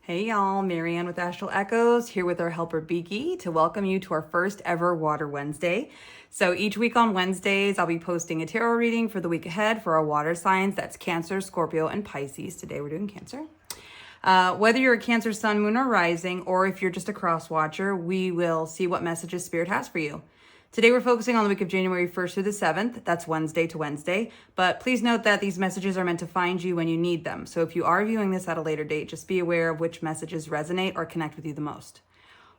Hey y'all, Marianne with Astral Echoes here with our helper Beaky to welcome you to our first ever Water Wednesday. So each week on Wednesdays, I'll be posting a tarot reading for the week ahead for our water signs. That's Cancer, Scorpio, and Pisces. Today we're doing Cancer. Whether you're a Cancer sun, moon, or rising, or if you're just a cross watcher, we will see what messages Spirit has for you. Today we're focusing on the week of January 1st through the 7th. That's Wednesday to Wednesday. But please note that these messages are meant to find you when you need them. So if you are viewing this at a later date, just be aware of which messages resonate or connect with you the most.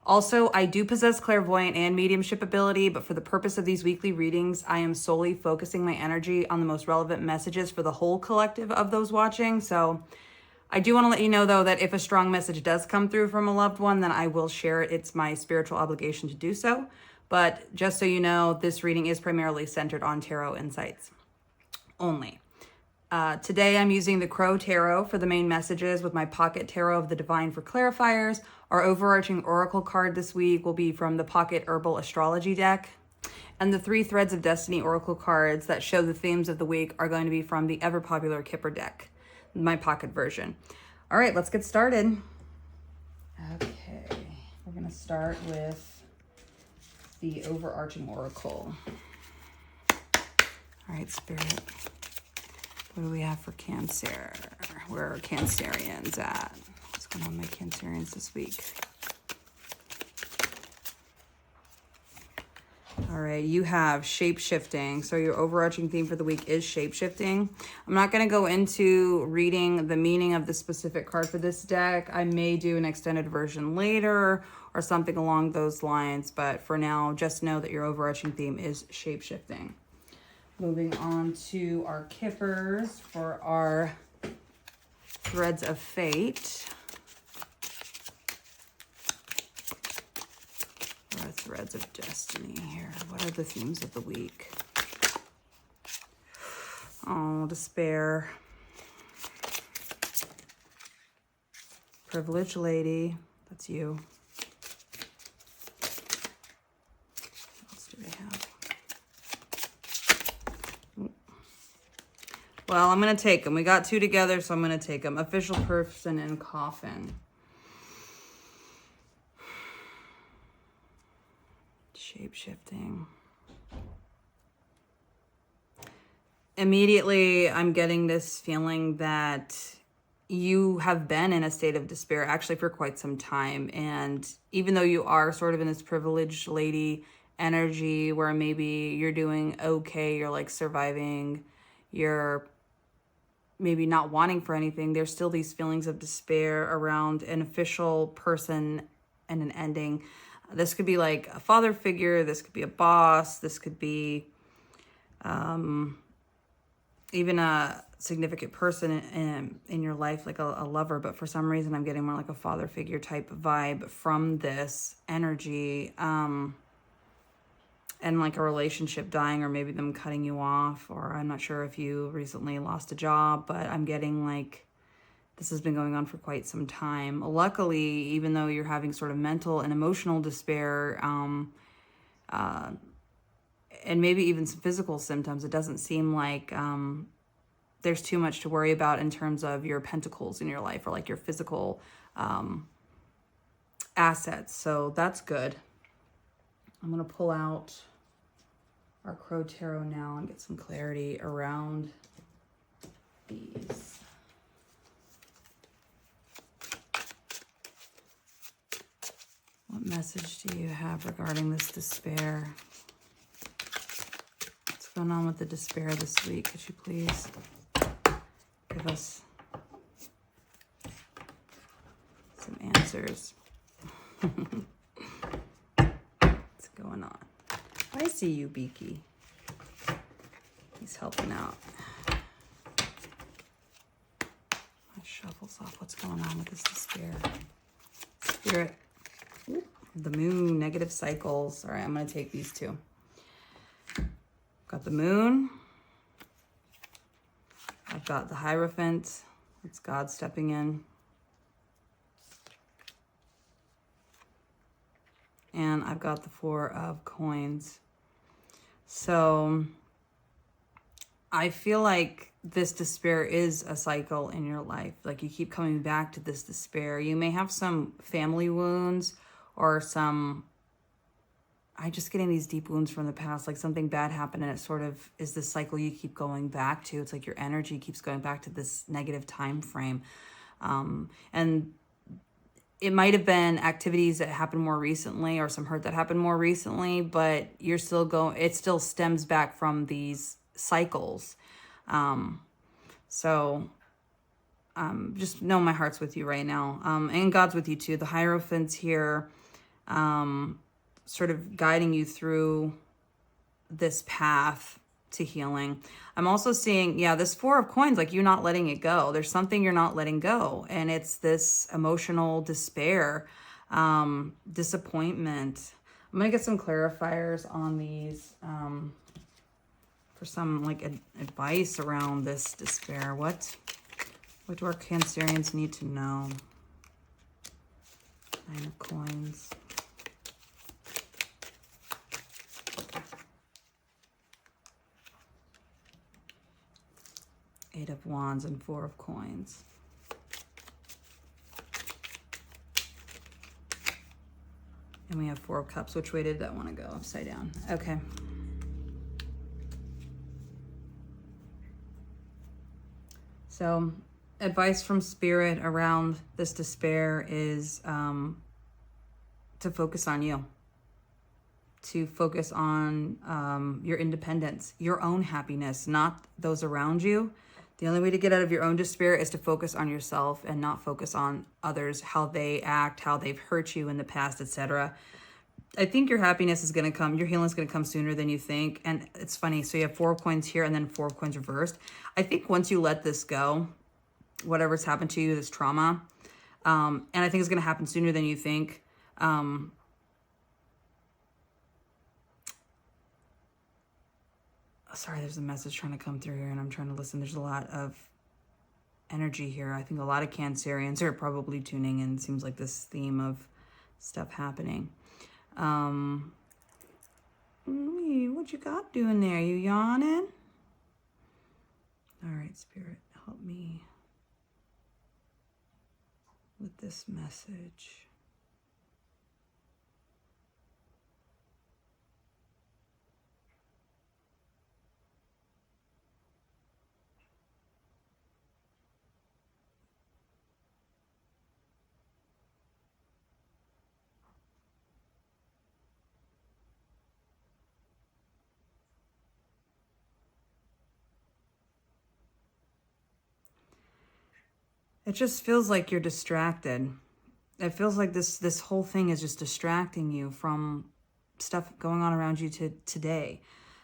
Also, I do possess clairvoyant and mediumship ability, but for the purpose of these weekly readings, I am solely focusing my energy on the most relevant messages for the whole collective of those watching. So I do want to let you know, though, that if a strong message does come through from a loved one, then I will share it. It's my spiritual obligation to do so. But just so you know, this reading is primarily centered on tarot insights only. Today, I'm using the Crow Tarot for the main messages with my Pocket Tarot of the Divine for Clarifiers. Our overarching oracle card this week will be from the Pocket Herbal Astrology deck. And the 3 Threads of Destiny oracle cards that show the themes of the week are going to be from the ever-popular Kipper deck, my pocket version. All right, let's get started. Okay, we're going to start with the overarching oracle. All right, Spirit. What do we have for Cancer? Where are Cancerians at? What's going on with my Cancerians this week? All right, you have shape-shifting. So your overarching theme for the week is shape-shifting. I'm not going to go into reading the meaning of the specific card for this deck. I may do an extended version later or something along those lines. But for now, just know that your overarching theme is shape-shifting. Moving on to our Kippers for our Threads of Fate. Our Threads of Destiny here. What are the themes of the week? Oh, despair. Privileged lady. That's you. What else do we have? Well, I'm going to take them. We got 2 together, so I'm going to take them. Official person and coffin. Shape-shifting. Immediately, I'm getting this feeling that you have been in a state of despair actually for quite some time. And even though you are sort of in this privileged lady energy where maybe you're doing okay, you're like surviving, you're maybe not wanting for anything, there's still these feelings of despair around an official person and an ending. This could be like a father figure. This could be a boss. This could be even a significant person in your life, like a lover. But for some reason, I'm getting more like a father figure type vibe from this energy. And like a relationship dying, or maybe them cutting you off, or I'm not sure if you recently lost a job, but I'm getting like this has been going on for quite some time. Luckily, even though you're having sort of mental and emotional despair, and maybe even some physical symptoms, it doesn't seem like there's too much to worry about in terms of your pentacles in your life or like your physical assets. So that's good. I'm going to pull out our Crow Tarot now and get some clarity around these. What message do you have regarding this despair? What's going on with the despair this week? Could you please give us some answers? What's going on? I see you, Beaky. He's helping out. My shuffles off. What's going on with this despair? Spirit. Ooh, the moon, negative cycles. All right, I'm going to take these 2. Got the moon. I've got the Hierophant. It's God stepping in. And I've got the 4 of Coins. So I feel like this despair is a cycle in your life. Like you keep coming back to this despair. You may have some family wounds or some, I'm just getting these deep wounds from the past, like something bad happened and it sort of is this cycle you keep going back to. It's like your energy keeps going back to this negative time frame. And it might have been activities that happened more recently or some hurt that happened more recently, but you're still going, it still stems back from these cycles. Just know my heart's with you right now. And God's with you too. The Hierophant's here, sort of guiding you through this path to healing. I'm also seeing, this Four of Coins, like you not letting it go. There's something you're not letting go. And it's this emotional despair, disappointment. I'm going to get some clarifiers on these, for some like advice around this despair. What do our Cancerians need to know? Nine of Coins. Eight of Wands and Four of Coins. And we have Four of Cups. Which way did that want to go? Upside down. Okay. So advice from Spirit around this despair is to focus on you. To focus on your independence, your own happiness, not those around you. The only way to get out of your own despair is to focus on yourself and not focus on others, how they act, how they've hurt you in the past, etc. I think your happiness is going to come, your healing is going to come sooner than you think. And it's funny. So you have Four of Coins here and then Four of Coins reversed. I think once you let this go, whatever's happened to you, this trauma, and I think it's going to happen sooner than you think. Sorry, there's a message trying to come through here and I'm trying to listen. There's a lot of energy here. I think a lot of Cancerians are probably tuning in. It seems like this theme of stuff happening. What you got doing there? You yawning? All right, Spirit, help me with this message. It just feels like you're distracted. It feels like this whole thing is just distracting you from stuff going on around you today.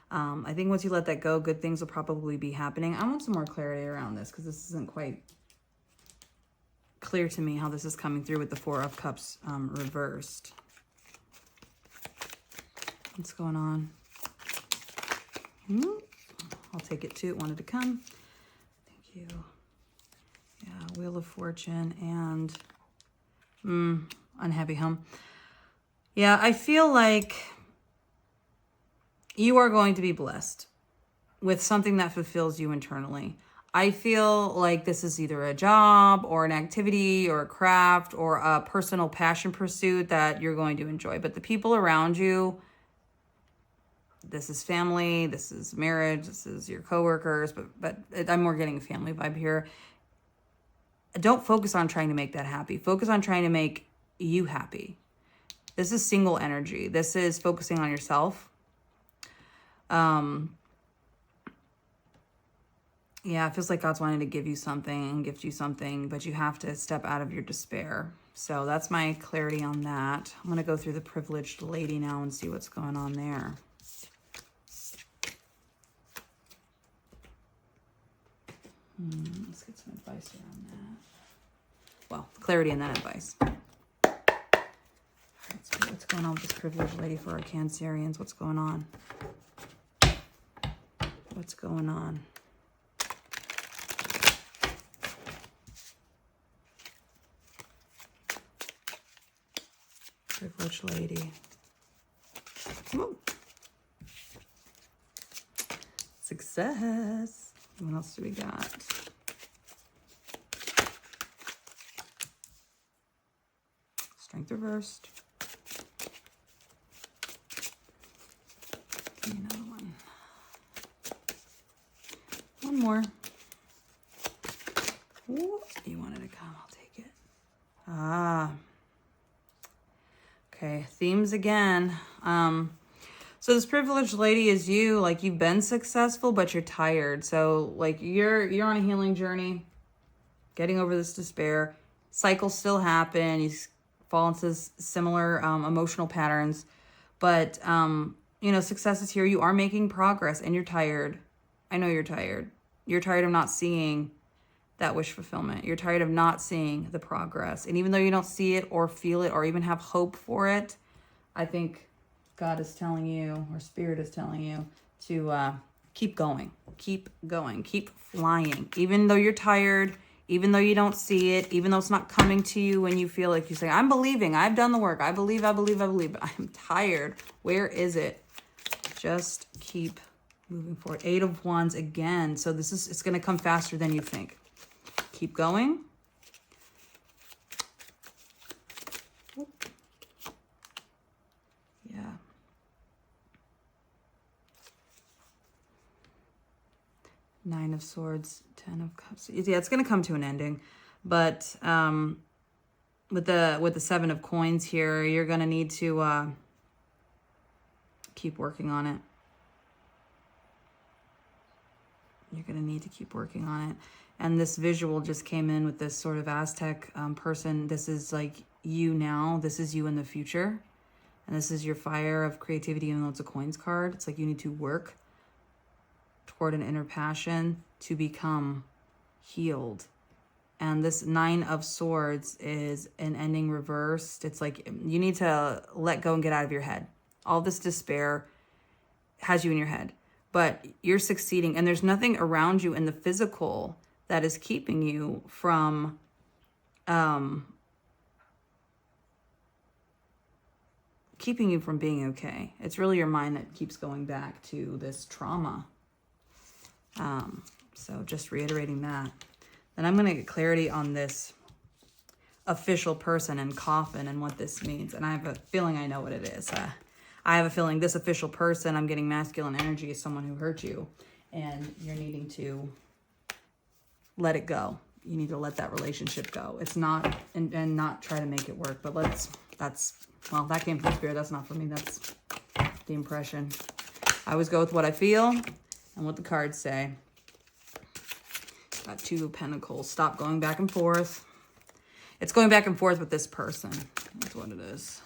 I think once you let that go, good things will probably be happening. I want some more clarity around this because this isn't quite clear to me how this is coming through with the Four of Cups reversed. What's going on? I'll take it too. It wanted to come. Thank you. Yeah, Wheel of Fortune and unhappy home. Yeah, I feel like you are going to be blessed with something that fulfills you internally. I feel like this is either a job or an activity or a craft or a personal passion pursuit that you're going to enjoy. But the people around you, this is family, this is marriage, this is your coworkers, but I'm more getting a family vibe here. Don't focus on trying to make that happy. Focus on trying to make you happy. This is single energy. This is focusing on yourself. Yeah, it feels like God's wanting to give you something and gift you something, but you have to step out of your despair. So that's my clarity on that. I'm going to go through the privileged lady now and see what's going on there. Let's get some advice around that. Well, clarity in that advice. What's going on with this privileged lady for our Cancerians? What's going on? What's going on? Privileged lady. Whoa. Success. What else do we got? Strength reversed. Give me another one. One more. Ooh, you wanted to come, I'll take it. Ah. Okay, themes again. So this privileged lady is you, like you've been successful, but you're tired. So like you're on a healing journey, getting over this despair. Cycles still happen. You fall into similar emotional patterns, but you know, success is here. You are making progress and you're tired. I know you're tired. You're tired of not seeing that wish fulfillment. You're tired of not seeing the progress. And even though you don't see it or feel it or even have hope for it, I think God is telling you, or Spirit is telling you to keep going, keep flying. Even though you're tired, even though you don't see it, even though it's not coming to you when you feel like you say, I'm believing, I've done the work, I believe, but I'm tired. Where is it? Just keep moving forward. 8 of Wands again. So it's going to come faster than you think. Keep going. Yeah. 9 of Swords, 10 of Cups. Yeah, it's going to come to an ending. But with the 7 of Coins here, you're going to need to keep working on it. You're going to need to keep working on it. And this visual just came in with this sort of Aztec person. This is like you now. This is you in the future. And this is your fire of creativity, even though it's a Coins card. It's like you need to work toward an inner passion to become healed. And this 9 of Swords is an ending reversed. It's like you need to let go and get out of your head. All this despair has you in your head. But you're succeeding. And there's nothing around you in the physical that is keeping you from being okay. It's really your mind that keeps going back to this trauma. So just reiterating that. Then I'm going to get clarity on this official person and coffin and what this means. And I have a feeling I know what it is. I have a feeling this official person, I'm getting masculine energy, is someone who hurt you. And you're needing to let it go. You need to let that relationship go. It's not, and not try to make it work. But well, that came from Spirit. That's not for me. That's the impression. I always go with what I feel and what the cards say. Got 2 of Pentacles. Stop going back and forth. It's going back and forth with this person. That's what it is.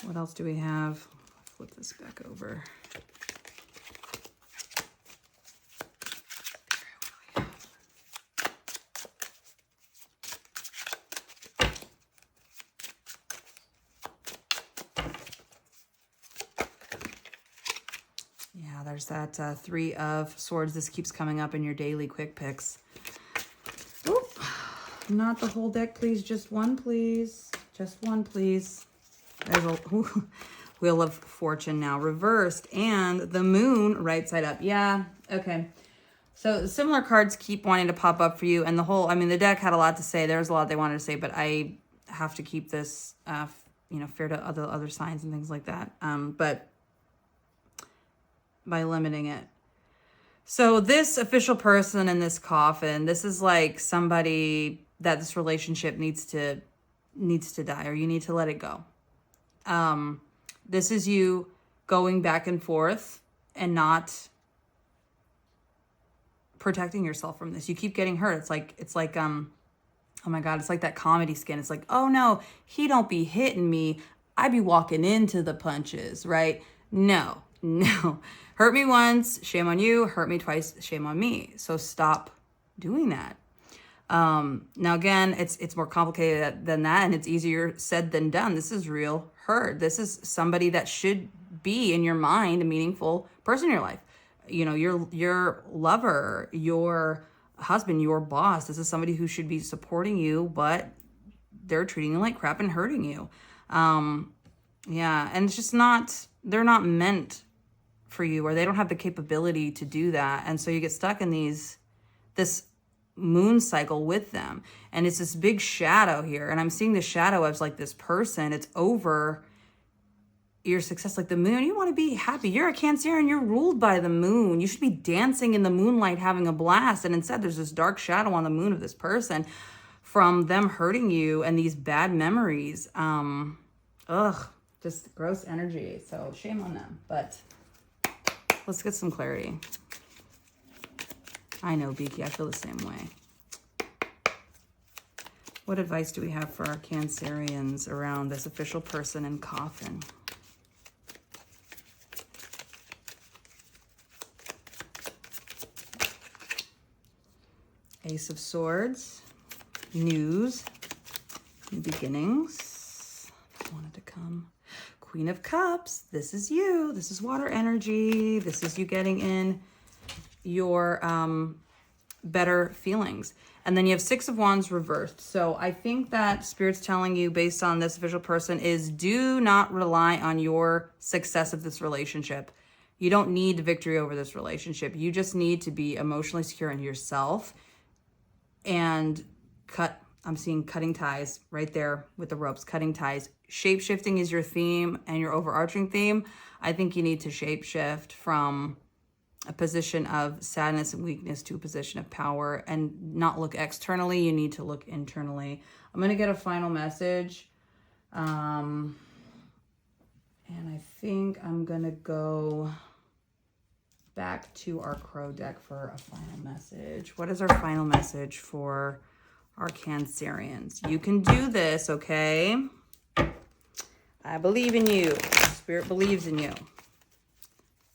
What else do we have? Flip this back over. Yeah, there's that 3 of Swords. This keeps coming up in your daily quick picks. Oop. Not the whole deck, please. Just one, please. Just one, please. There's a Wheel of Fortune now reversed, and the Moon right side up. Yeah, okay. So similar cards keep wanting to pop up for you, and the deck had a lot to say. There's a lot they wanted to say, but I have to keep this, fair to other signs and things like that. But by limiting it. So this official person in this coffin, this is like somebody that this relationship needs to die, or you need to let it go. This is you going back and forth and not protecting yourself from this. You keep getting hurt. It's like, oh my God, it's like that comedy skin. It's like, oh no, he don't be hitting me. I be walking into the punches, right? No. Hurt me once, shame on you. Hurt me twice, shame on me. So stop doing that. Now again, it's more complicated than that, and it's easier said than done. This is real hurt. This is somebody that should be in your mind a meaningful person in your life. You know, your lover, your husband, your boss. This is somebody who should be supporting you, but they're treating you like crap and hurting you. Yeah, and it's just not, they're not meant for you, or they don't have the capability to do that. And so you get stuck in this moon cycle with them. And it's this big shadow here. And I'm seeing the shadow as like this person. It's over your success, like the moon. You want to be happy. You're a Cancerian. You're ruled by the moon. You should be dancing in the moonlight, having a blast. And instead, there's this dark shadow on the moon of this person from them hurting you and these bad memories. Just gross energy. So shame on them. But let's get some clarity. I know, Beaky. I feel the same way. What advice do we have for our Cancerians around this official person in coffin? Ace of Swords, news, new beginnings. I wanted to come. Queen of Cups, this is you. This is water energy. This is you getting in your better feelings. And then you have Six of Wands reversed. So I think that Spirit's telling you, based on this official person, is do not rely on your success of this relationship. You don't need victory over this relationship. You just need to be emotionally secure in yourself and cut. I'm seeing cutting ties right there with the ropes, cutting ties. Shape-shifting is your theme and your overarching theme. I think you need to shape-shift from a position of sadness and weakness to a position of power and not look externally. You need to look internally. I'm going to get a final message. And I think I'm going to go back to our Crow deck for a final message. What is our final message for our Cancerians? You can do this, okay? I believe in you. Spirit believes in you.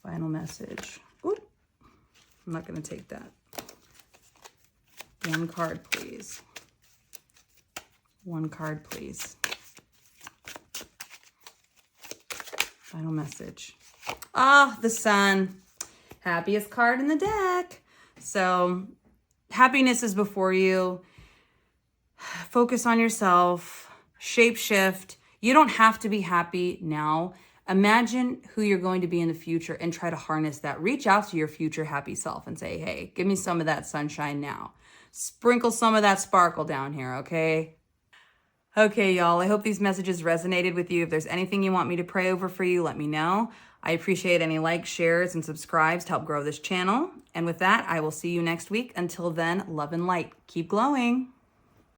Final message. Ooh, I'm not going to take that. One card, please. One card, please. Final message. Ah, the Sun. Happiest card in the deck. So happiness is before you. Focus on yourself. Shape shift. You don't have to be happy now. Imagine who you're going to be in the future and try to harness that. Reach out to your future happy self and say, hey, give me some of that sunshine now. Sprinkle some of that sparkle down here, okay? Okay, y'all, I hope these messages resonated with you. If there's anything you want me to pray over for you, let me know. I appreciate any likes, shares, and subscribes to help grow this channel. And with that, I will see you next week. Until then, love and light. Keep glowing.